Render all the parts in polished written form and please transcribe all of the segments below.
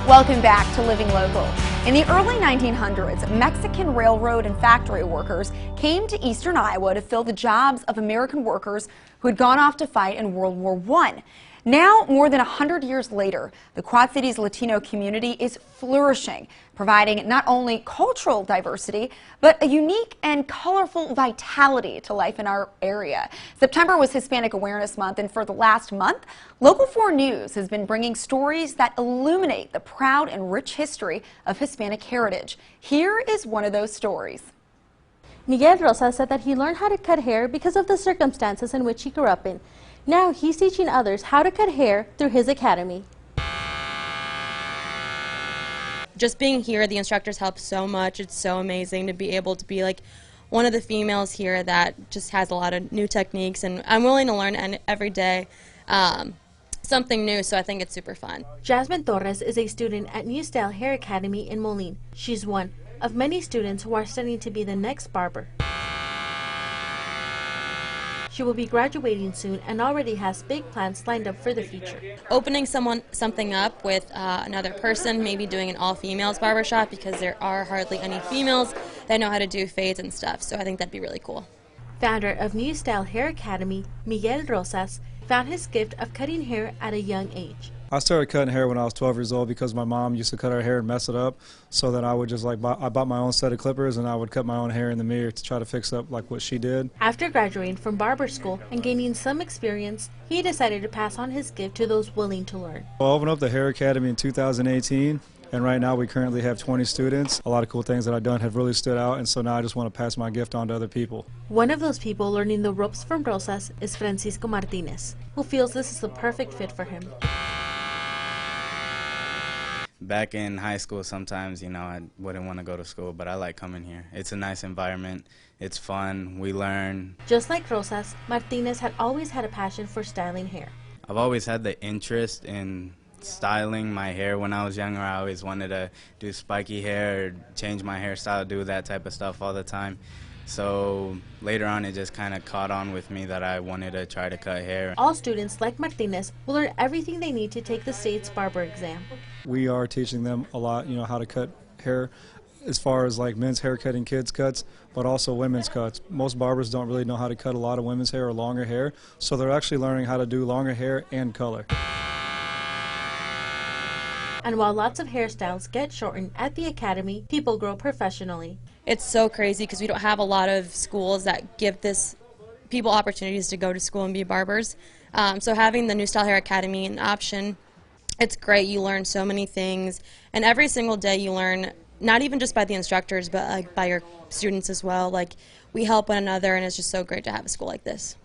Welcome back to Living Local. In the early 1900s, Mexican railroad and factory workers came to eastern Iowa to fill the jobs of American workers who had gone off to fight in World War I. Now, more than 100 years later, the Quad Cities Latino community is flourishing, providing not only cultural diversity, but a unique and colorful vitality to life in our area. September was Hispanic Awareness Month, and for the last month, Local 4 News has been bringing stories that illuminate the proud and rich history of Hispanic heritage. Here is one of those stories. Miguel Rosas said that he learned how to cut hair because of the circumstances in which he grew up in. Now he's teaching others how to cut hair through his academy. Just being here, the instructors help so much. It's so amazing to be able to be like one of the females here that just has a lot of new techniques, and I'm willing to learn every day something new, so I think it's super fun. Jasmine Torres is a student at New Style Hair Academy in Moline. She's one of many students who are studying to be the next barber. She will be graduating soon and already has big plans lined up for the future. Opening something up with another person, maybe doing an all-females barbershop, because there are hardly any females that know how to do fades and stuff, so I think that'd be really cool. Founder of New Style Hair Academy, Miguel Rosas, found his gift of cutting hair at a young age. I started cutting hair when I was 12 years old because my mom used to cut her hair and mess it up. So then I would just I bought my own set of clippers and I would cut my own hair in the mirror to try to fix up like what she did. After graduating from barber school and gaining some experience, he decided to pass on his gift to those willing to learn. I opened up the Hair Academy in 2018. And right now we currently have 20 students. A lot of cool things that I've done have really stood out, and so now I just want to pass my gift on to other people. One of those people learning the ropes from Rosas is Francisco Martinez, who feels this is the perfect fit for him. Back in high school, sometimes, I wouldn't want to go to school, but I like coming here. It's a nice environment. It's fun. We learn. Just like Rosas, Martinez had always had a passion for styling hair. I've always had the interest in styling my hair. When I was younger, I always wanted to do spiky hair, change my hairstyle, do that type of stuff all the time. So later on, it just kind of caught on with me that I wanted to try to cut hair. All students like Martinez will learn everything they need to take the state's barber exam. We are teaching them a lot, how to cut hair as far as like men's haircut and kids cuts, but also women's cuts. Most barbers don't really know how to cut a lot of women's hair or longer hair, so they're actually learning how to do longer hair and color. And while lots of hairstyles get shortened at the academy, people grow professionally. It's so crazy because we don't have a lot of schools that give people opportunities to go to school and be barbers. So having the New Style Hair Academy an option, it's great. You learn so many things, and every single day you learn, not even just by the instructors, but by your students as well. We help one another, and it's just so great to have a school like this.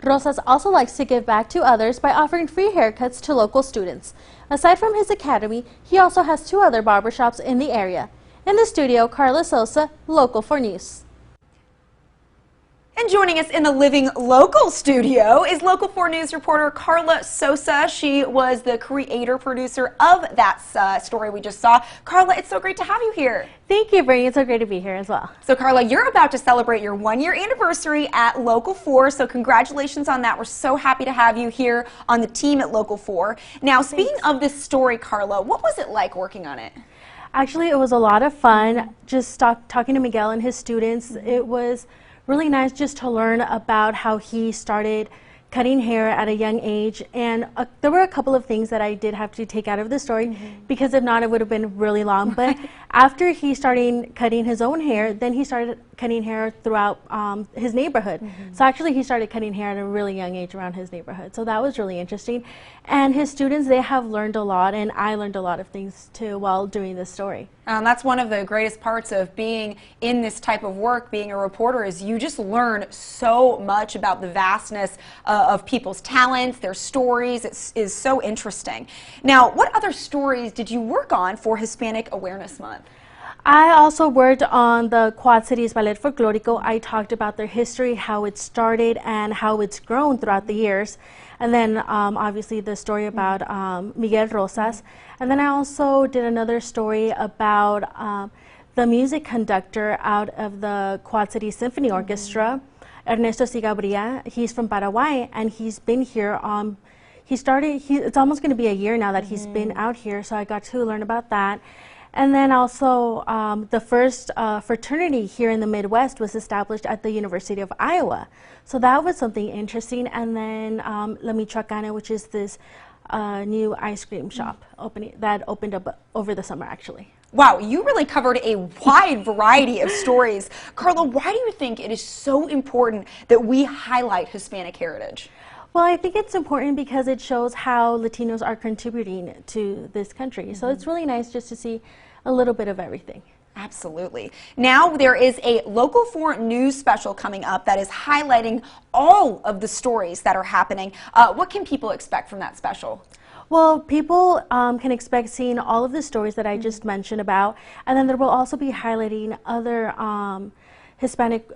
Rosas also likes to give back to others by offering free haircuts to local students. Aside from his academy, he also has 2 other barbershops in the area. In the studio, Karla Sosa, Local 4 News. And joining us in the Living Local studio is Local 4 News reporter Karla Sosa. She was the creator-producer of that story we just saw. Karla, it's so great to have you here. Thank you, Brittany. It's so great to be here as well. So, Karla, you're about to celebrate your 1-year anniversary at Local 4, so congratulations on that. We're so happy to have you here on the team at Local 4. Now, speaking of this story, Karla, what was it like working on it? Actually, it was a lot of fun just talking to Miguel and his students. It was really nice just to learn about how he started cutting hair at a young age, and there were a couple of things that I did have to take out of the story because if not it would have been really long. But after he started cutting his own hair, then he started cutting hair throughout his neighborhood. So actually he started cutting hair at a really young age around his neighborhood. So that was really interesting. And his students, they have learned a lot, and I learned a lot of things too while doing this story. That's one of the greatest parts of being in this type of work, being a reporter, is you just learn so much about the vastness of people's talents, their stories. It is so interesting. Now, what other stories did you work on for Hispanic Awareness Month? I also worked on the Quad Cities Ballet Folklorico. I talked about their history, how it started, and how it's grown throughout the years. And then obviously the story about Miguel Rosas. And then I also did another story about the music conductor out of the Quad Cities Symphony Orchestra, Ernesto Cigabria. He's from Paraguay, and he's been here It's almost going to be a year now that he's been out here, so I got to learn about that. And then also, the first fraternity here in the Midwest was established at the University of Iowa. So that was something interesting. And then La Michoacana, which is this new ice cream shop that opened up over the summer, actually. Wow, you really covered a wide variety of stories. Karla, why do you think it is so important that we highlight Hispanic heritage? Well, I think it's important because it shows how Latinos are contributing to this country. So it's really nice just to see a little bit of everything. Absolutely. Now there is a Local 4 news special coming up that is highlighting all of the stories that are happening. What can people expect from that special? Well, people can expect seeing all of the stories that I just mentioned about, and then there will also be highlighting other Hispanic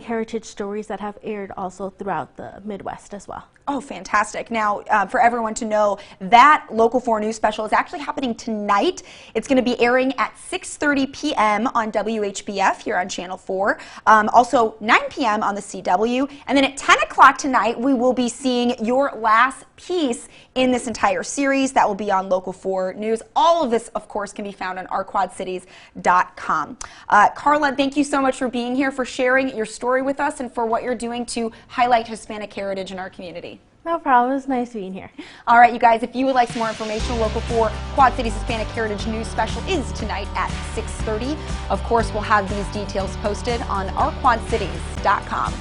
heritage stories that have aired also throughout the Midwest as well. Oh, fantastic. Now, for everyone to know, that Local 4 news special is actually happening tonight. It's going to be airing at 6:30 p.m. on WHBF here on Channel 4. Also, 9 p.m. on the CW. And then at 10 o'clock tonight, we will be seeing your last piece in this entire series. That will be on Local 4 News. All of this, of course, can be found on ourquadcities.com. Karla, thank you so much for being here, for sharing your story with us, and for what you're doing to highlight Hispanic heritage in our community. No problem. It was nice being here. All right, you guys, if you would like some more information, Local 4 Quad Cities Hispanic Heritage News Special is tonight at 6:30. Of course, we'll have these details posted on ourquadcities.com.